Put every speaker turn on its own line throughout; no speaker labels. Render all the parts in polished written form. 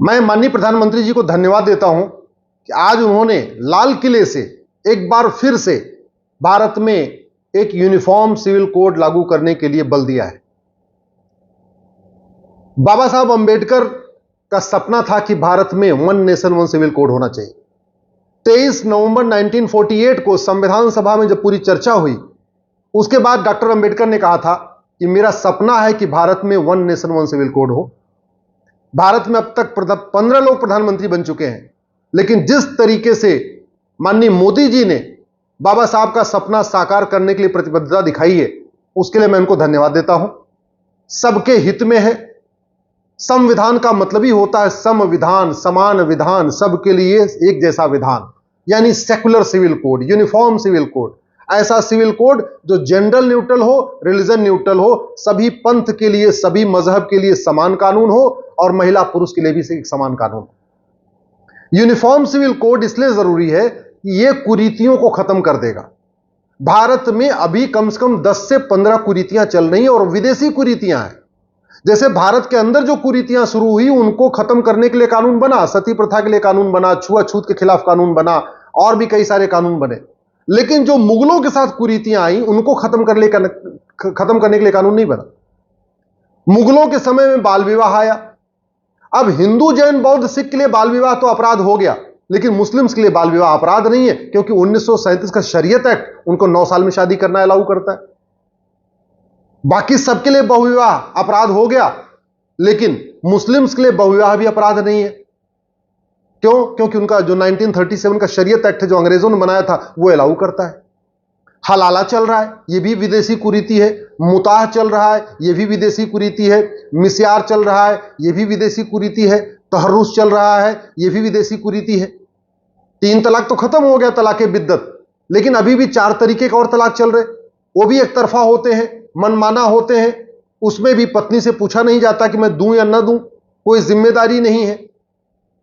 मैं माननीय प्रधानमंत्री जी को धन्यवाद देता हूं कि आज उन्होंने लाल किले से एक बार फिर से भारत में एक यूनिफॉर्म सिविल कोड लागू करने के लिए बल दिया है। बाबा साहब अंबेडकर का सपना था कि भारत में one nation one civil code होना चाहिए। 23 नवंबर 1948 को संविधान सभा में जब पूरी चर्चा हुई, उसके बाद डॉक्टर अंबेडकर ने कहा था कि मेरा सपना है कि भारत में one nation one civil code हो। भारत में अब तक 15 लोग प्रधानमंत्री बन चुके हैं, लेकिन जिस तरीके से माननीय मोदी जी ने बाबा साहब का सपना साकार करने के लिए प्रतिबद्धता दिखाई है, उसके लिए मैं उनको धन्यवाद देता हूं। सबके हित में है। संविधान का मतलब ही होता है संविधान, समान विधान, सबके लिए एक जैसा विधान, यानी secular civil code, uniform civil code. ऐसा सिविल कोड जो जेंडर न्यूट्रल हो, रिलीजन न्यूट्रल हो, सभी पंथ के लिए, सभी मजहब के लिए समान कानून हो और महिला पुरुष के लिए भी एक समान कानून। यूनिफॉर्म सिविल कोड इसलिए जरूरी है कि यह कुरीतियों को खत्म कर देगा। भारत में अभी कम से कम 10 से 15 कुरीतियां चल रही हैं और विदेशी कुरीतियां हैं। जैसे भारत के अंदर जो कुरीतियां शुरू हुई उनको खत्म करने के लिए कानून बना, सती प्रथा के लिए कानून बना, छुआछूत के खिलाफ कानून बना और भी कई सारे कानून बने। लेकिन जो मुगलों के साथ कुरीतियां आई उनको खत्म करने के लिए कानून नहीं बना। मुगलों के समय में बाल विवाह आया। अब हिंदू, जैन, बौद्ध, सिख के लिए बाल विवाह तो अपराध हो गया, लेकिन मुस्लिम्स के लिए बाल विवाह अपराध नहीं है, क्योंकि 1937 का शरीयत एक्ट उनको 9 साल में शादी करना अलाउ करता है। बाकी सबके लिए बहुविवाह अपराध हो गया, लेकिन मुस्लिम्स के लिए बहुविवाह भी अपराध नहीं है। क्यों? क्योंकि उनका जो 1937 का शरीयत एक्ट है जो अंग्रेजों ने बनाया था वो अलाउ करता है। हलाला चल रहा है, यह भी विदेशी कुरीति है। मुताह चल रहा है, यह भी विदेशी कुरीति है। मिस्यार चल रहा है, यह भी विदेशी कुरीति है। तहर्रुस चल रहा है, यह भी विदेशी कुरीति है। 3 तलाक तो खत्म हो गया, तलाके बिद्दत, लेकिन अभी भी 4 तरीके का और तलाक चल रहे। वो भी एक तरफा होते हैं, मनमाना होते हैं। उसमें भी पत्नी से पूछा नहीं जाता कि मैं दूं या ना दूं, कोई जिम्मेदारी नहीं है।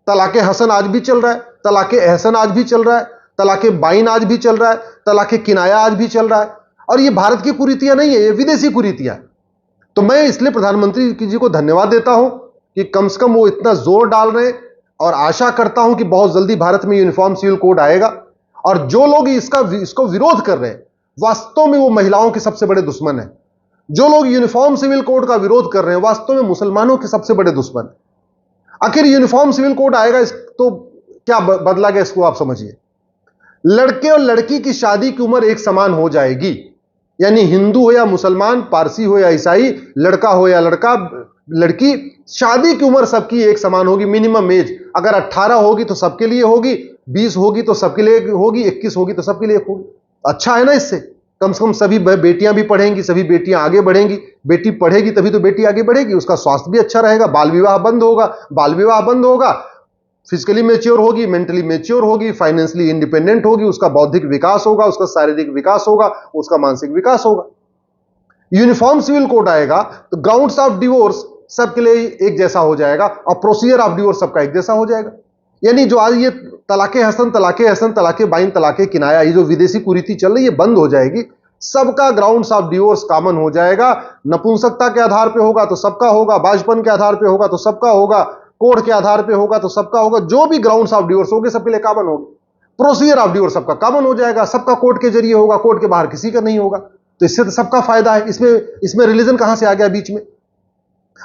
तलाके हसन आज भी चल रहा है, तलाके एहसन आज भी चल रहा है, तलाके बाइन आज भी चल रहा है, तलाके किनाया आज भी चल रहा है। और ये भारत की कुरीतियां नहीं है, ये विदेशी कुरीतियां। तो मैं इसलिए प्रधानमंत्री जी को धन्यवाद देता हूं कि कम से कम वो इतना जोर डाल रहे हैं, और आशा करता हूं कि बहुत जल्दी भारत में यूनिफॉर्म सिविल कोड आएगा। और जो लोग इसको विरोध कर रहे हैं, वास्तव में वो महिलाओं के सबसे बड़े दुश्मन है। जो लोग यूनिफॉर्म सिविल कोड का विरोध कर रहे हैं, वास्तव में मुसलमानों के सबसे बड़े दुश्मन है। आखिर यूनिफॉर्म सिविल कोड आएगा तो क्या बदला गया, इसको आप समझिए। लड़के और लड़की की शादी की उम्र एक समान हो जाएगी, यानी हिंदू हो या मुसलमान, पारसी हो या ईसाई, लड़का हो या लड़की, शादी की उम्र सबकी एक समान होगी। मिनिमम एज अगर 18 होगी तो सबके लिए होगी, 20 होगी तो सबके लिए होगी, 21 होगी तो सबके लिए होगी। अच्छा है ना? इससे कम से कम सभी बेटियां भी पढ़ेंगी, सभी बेटियां आगे बढ़ेंगी। बेटी पढ़ेगी तभी तो बेटी आगे बढ़ेगी, उसका स्वास्थ्य भी अच्छा रहेगा, बाल विवाह बंद होगा, फिजिकली मैच्योर होगी, मेंटली मैच्योर होगी, फाइनेंशियली इंडिपेंडेंट होगी, उसका बौद्धिक विकास होगा, उसका शारीरिक विकास होगा, उसका मानसिक विकास होगा। यूनिफॉर्म सिविल कोड आएगा तो ग्राउंड्स ऑफ डिवोर्स सबके लिए एक जैसा हो जाएगा और प्रोसीजर ऑफ डिवोर्स सबका एक जैसा हो जाएगा। यानी जो आज ये तलाके हसन, तलाके बाइन, तलाके किनाया, ये जो विदेशी कुरीति चल रही है, बंद हो जाएगी। सबका ग्राउंड्स ऑफ डिवोर्स कॉमन हो जाएगा। नपुंसकता के आधार पे होगा तो सबका होगा, बाजपन के आधार पे होगा तो सबका होगा, कोड के आधार पे होगा तो सबका होगा। जो भी ग्राउंड्स ऑफ डिवोर्स होंगे सबके लिए कॉमन होगी। प्रोसीजर ऑफ डिवोर्स सबका कॉमन हो जाएगा, सबका कोर्ट के जरिए होगा, कोर्ट के बाहर किसी का नहीं होगा। तो इससे तो सबका फायदा है। इसमें रिलीजन कहां से आ गया बीच में?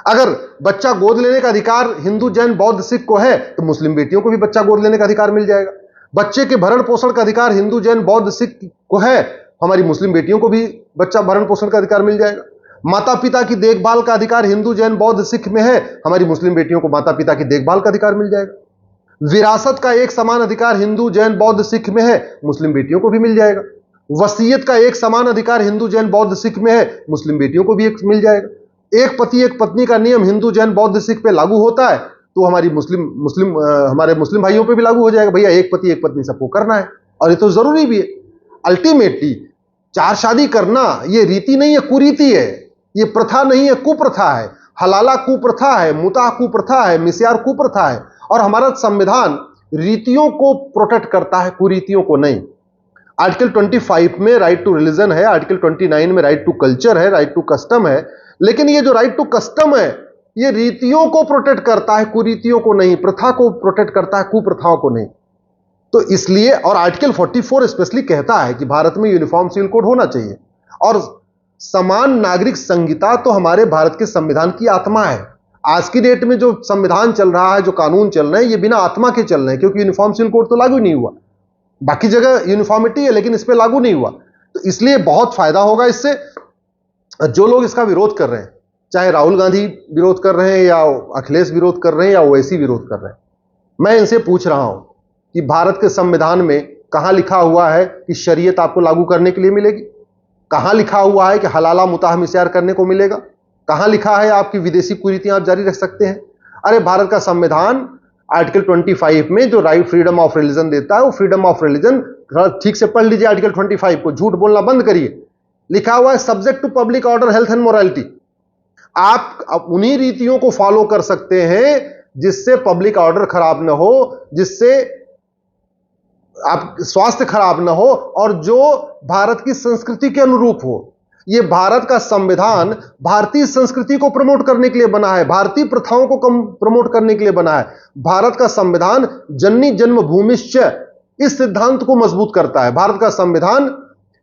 अगर बच्चा गोद लेने का अधिकार हिंदू, जैन, बौद्ध, सिख को है तो मुस्लिम बेटियों को भी बच्चा गोद लेने का अधिकार मिल जाएगा। बच्चे के भरण पोषण का अधिकार हिंदू, जैन, बौद्ध, सिख को है, हमारी मुस्लिम बेटियों को भी बच्चा भरण पोषण का अधिकार मिल जाएगा। माता पिता की देखभाल का अधिकार हिंदू, जैन, बौद्ध, सिख में है, हमारी मुस्लिम बेटियों को माता पिता की देखभाल का अधिकार मिल जाएगा। विरासत का एक समान अधिकार हिंदू, जैन, बौद्ध, सिख में है, मुस्लिम बेटियों को भी मिल जाएगा। वसीयत का एक समान अधिकार हिंदू, जैन, बौद्ध, सिख में है, मुस्लिम बेटियों को भी एक मिल जाएगा। एक पति एक पत्नी का नियम हिंदू, जैन, बौद्ध, सिख पे लागू होता है तो हमारे मुस्लिम भाइयों पे भी लागू हो जाएगा। भैया एक पति एक पत्नी सबको करना है, और ये तो जरूरी भी है। अल्टीमेटली 4 शादी करना ये रीति नहीं है, कुरीति है। ये प्रथा नहीं है, कुप्रथा है। हलाला कुप्रथा है, मुताह कुप्रथा है, मिस्यार कुप्रथा है। और हमारा संविधान रीतियों को प्रोटेक्ट करता है, कुरीतियों को नहीं। आर्टिकल 25 में राइट टू रिलीजन है, आर्टिकल 29 में राइट टू कल्चर है, राइट टू कस्टम है। लेकिन ये जो राइट टू कस्टम है ये रीतियों को प्रोटेक्ट करता है, कुरीतियों को नहीं, प्रथा को प्रोटेक्ट करता है, कुप्रथाओं को नहीं। तो इसलिए, और आर्टिकल 44 स्पेशली कहता है कि भारत में यूनिफॉर्म सिविल कोड होना चाहिए, और समान नागरिक संहिता तो हमारे भारत के संविधान की आत्मा है। आज की डेट में जो संविधान चल रहा है, जो कानून चल रहे हैं, ये बिना आत्मा के चल रहे हैं, क्योंकि यूनिफॉर्म सिविल कोड तो लागू नहीं हुआ। बाकी जगह यूनिफॉर्मिटी है, लेकिन इस पर लागू नहीं हुआ। तो इसलिए बहुत फायदा होगा इससे। जो लोग इसका विरोध कर रहे हैं, चाहे राहुल गांधी विरोध कर रहे हैं, या अखिलेश विरोध कर रहे हैं, या ओवैसी विरोध कर रहे हैं, मैं इनसे पूछ रहा हूं कि भारत के संविधान में कहां लिखा हुआ है कि शरीयत आपको लागू करने के लिए मिलेगी? कहां लिखा हुआ है कि हलाला मुताह मिस्यार करने को मिलेगा? कहां लिखा है आपकी विदेशी कुरीतियां आप जारी रख सकते हैं? अरे भारत का संविधान आर्टिकल 25 में जो राइट फ्रीडम ऑफ रिलीजन देता है, वो फ्रीडम ऑफ रिलीजन ठीक से पढ़ लीजिए आर्टिकल 25 को, झूठ बोलना बंद करिए। लिखा हुआ है subject to public order, health and morality. आप उन्हीं रीतियों को फॉलो कर सकते हैं जिससे पब्लिक ऑर्डर खराब ना हो, जिससे आप स्वास्थ्य खराब ना हो, और जो भारत की संस्कृति के अनुरूप हो। यह भारत का संविधान भारतीय संस्कृति को प्रमोट करने के लिए बना है, भारतीय प्रथाओं को प्रमोट करने के लिए बना है। भारत का संविधान जननी जन्मभूमिश्च, इस सिद्धांत को मजबूत करता है। भारत का संविधान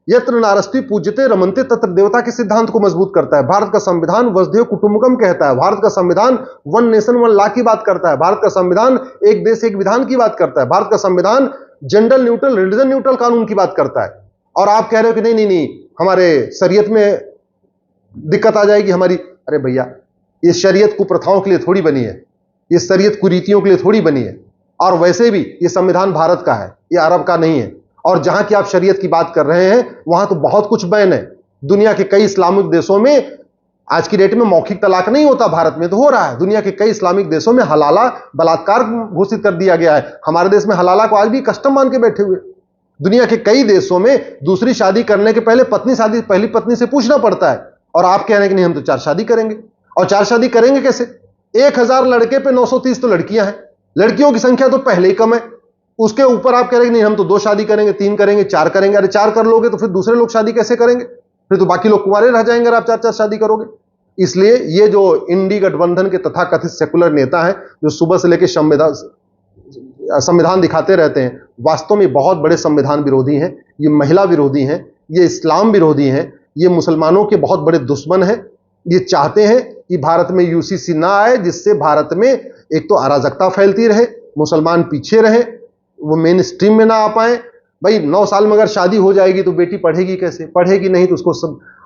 यत्र नारस्ति पूज्यते रमन्ते तत्र देवता के सिद्धांत को मजबूत करता है। भारत का संविधान वसुधैव कुटुंबकम कहता है। भारत का संविधान वन नेशन वन लॉ की बात करता है। भारत का संविधान एक देश एक विधान की बात करता है। भारत का संविधान जेंडर न्यूट्रल, रिलीजन न्यूट्रल कानून की बात करता है। और आप कह रहे हो कि नहीं नहीं नहीं, हमारे शरीयत में दिक्कत आ जाएगी हमारी। अरे भैया, ये शरीयत कुप्रथाओं के लिए थोड़ी बनी है, ये शरीयत कुरीतियों के लिए थोड़ी बनी है। और वैसे भी ये संविधान भारत का है, ये अरब का नहीं है। और जहां की आप शरीयत की बात कर रहे हैं, वहां तो बहुत कुछ बैन है। दुनिया के कई इस्लामिक देशों में आज की डेट में मौखिक तलाक नहीं होता, भारत में तो हो रहा है। दुनिया के कई इस्लामिक देशों में हलाला बलात्कार घोषित कर दिया गया है। हमारे देश में हलाला को आज भी कस्टम मान के बैठे हुए। दुनिया के कई देशों में दूसरी शादी करने के पहले पहली पत्नी से पूछना पड़ता है। और आप कह रहे हैं कि नहीं, हम तो 4 शादी करेंगे। और 4 शादी करेंगे कैसे? 1000 लड़के पे 930 तो लड़कियां हैं। लड़कियों की संख्या तो पहले ही कम है, उसके ऊपर आप कह रहे हैं नहीं, हम तो 2 शादी करेंगे, 3 करेंगे, 4 करेंगे। अरे 4 कर लोगे तो फिर दूसरे लोग शादी कैसे करेंगे? फिर तो बाकी लोग कुंवारे रह जाएंगे अगर आप 4-4 शादी करोगे। इसलिए ये जो इंडी गठबंधन के तथाकथित सेकुलर नेता हैं, जो सुबह से लेकर संविधान दिखाते रहते हैं, वास्तव में बहुत बड़े संविधान विरोधी हैं। ये महिला विरोधी हैं, ये इस्लाम विरोधी हैं, ये मुसलमानों के बहुत बड़े दुश्मन हैं। ये चाहते हैं कि भारत में यूसीसी ना आए, जिससे भारत में एक तो अराजकता फैलती रहे, मुसलमान पीछे रहे, वो मेन स्ट्रीम में ना आ पाए। भाई 9 साल में अगर शादी हो जाएगी तो बेटी पढ़ेगी कैसे? पढ़ेगी नहीं तो उसको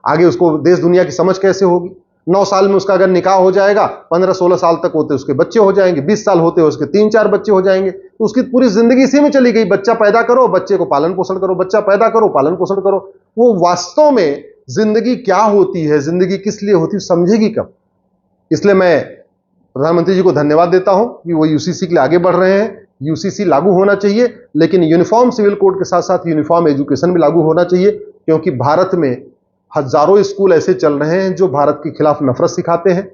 आगे उसको देश दुनिया की समझ कैसे होगी? 9 साल में उसका अगर निकाह हो जाएगा, 15-16 साल तक होते उसके बच्चे हो जाएंगे, 20 साल होते उसके 3-4 बच्चे हो जाएंगे, तो उसकी पूरी जिंदगी इसी में चली गई। बच्चा पैदा करो, बच्चे को पालन पोषण करो, बच्चा पैदा करो, पालन पोषण करो। वो वास्तव में जिंदगी क्या होती है, जिंदगी किस लिए होती है, समझेगी कब? इसलिए मैं प्रधानमंत्री जी को धन्यवाद देता हूं कि वो यूसीसी के लिए आगे बढ़ रहे हैं। यूसीसी लागू होना चाहिए, लेकिन यूनिफॉर्म सिविल कोड के साथ साथ यूनिफॉर्म एजुकेशन भी लागू होना चाहिए, क्योंकि भारत में हजारों स्कूल ऐसे चल रहे हैं जो भारत के खिलाफ नफरत सिखाते हैं,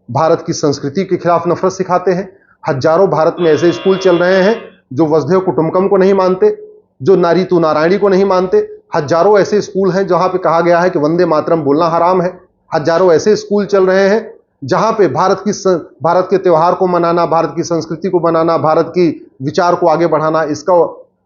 भारत की संस्कृति के खिलाफ नफरत सिखाते हैं। हजारों भारत में ऐसे स्कूल चल रहे हैं जो वसुधैव कुटुंबकम को नहीं मानते, जो नारी तू नारायणी को नहीं मानते। हजारों ऐसे स्कूल हैं जहां पे कहा गया है कि वंदे मातरम बोलना हराम है। हजारों ऐसे स्कूल चल रहे हैं जहां पे भारत के त्योहार को मनाना, भारत की संस्कृति को मनाना, भारत की विचार को आगे बढ़ाना,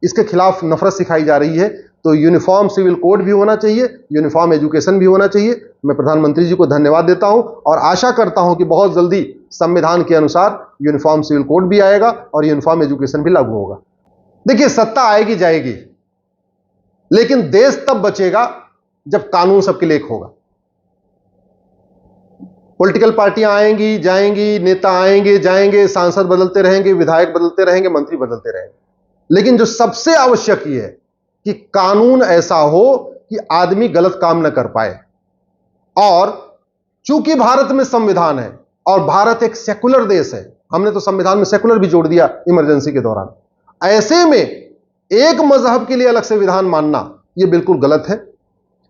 इसके खिलाफ नफरत सिखाई जा रही है। तो यूनिफॉर्म सिविल कोड भी होना चाहिए, यूनिफॉर्म एजुकेशन भी होना चाहिए। मैं प्रधानमंत्री जी को धन्यवाद देता हूं और आशा करता हूं कि बहुत जल्दी संविधान के अनुसार यूनिफॉर्म सिविल कोड भी आएगा और यूनिफॉर्म एजुकेशन भी लागू होगा। देखिए, सत्ता आएगी जाएगी, लेकिन देश तब बचेगा जब कानून सबके लिए एक होगा। पॉलिटिकल पार्टियां आएंगी जाएंगी, नेता आएंगे जाएंगे, सांसद बदलते रहेंगे, विधायक बदलते रहेंगे, मंत्री बदलते रहेंगे, लेकिन जो सबसे आवश्यक ही है कि कानून ऐसा हो कि आदमी गलत काम न कर पाए। और चूंकि भारत में संविधान है और भारत एक सेकुलर देश है, हमने तो संविधान में सेकुलर भी जोड़ दिया इमरजेंसी के दौरान, ऐसे में एक मजहब के लिए अलग से विधान मानना यह बिल्कुल गलत है।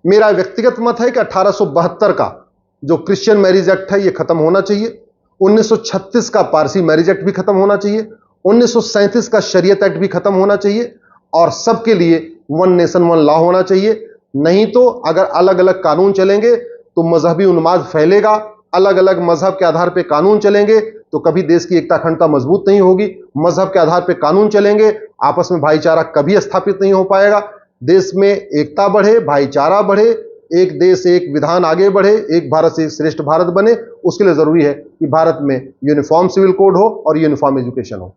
मेरा व्यक्तिगत मत है कि 1872 का जो क्रिश्चियन मैरिज एक्ट है यह खत्म होना चाहिए। 1936 का पारसी मैरिज एक्ट भी खत्म होना चाहिए। 1937 का शरीयत एक्ट भी खत्म होना चाहिए और सबके लिए वन नेशन वन लॉ होना चाहिए। नहीं तो अगर अलग अलग कानून चलेंगे तो मजहबी उन्माद फैलेगा अलग अलग मजहब के आधार पे कानून चलेंगे तो कभी देश की एकता अखंडता मजबूत नहीं होगी। मजहब के आधार पे कानून चलेंगे, आपस में भाईचारा कभी स्थापित नहीं हो पाएगा। देश में एकता बढ़े, भाईचारा बढ़े, एक देश एक विधान आगे बढ़े, एक भारत से श्रेष्ठ भारत बने, उसके लिए जरूरी है कि भारत में यूनिफॉर्म सिविल कोड हो और यूनिफॉर्म एजुकेशन हो।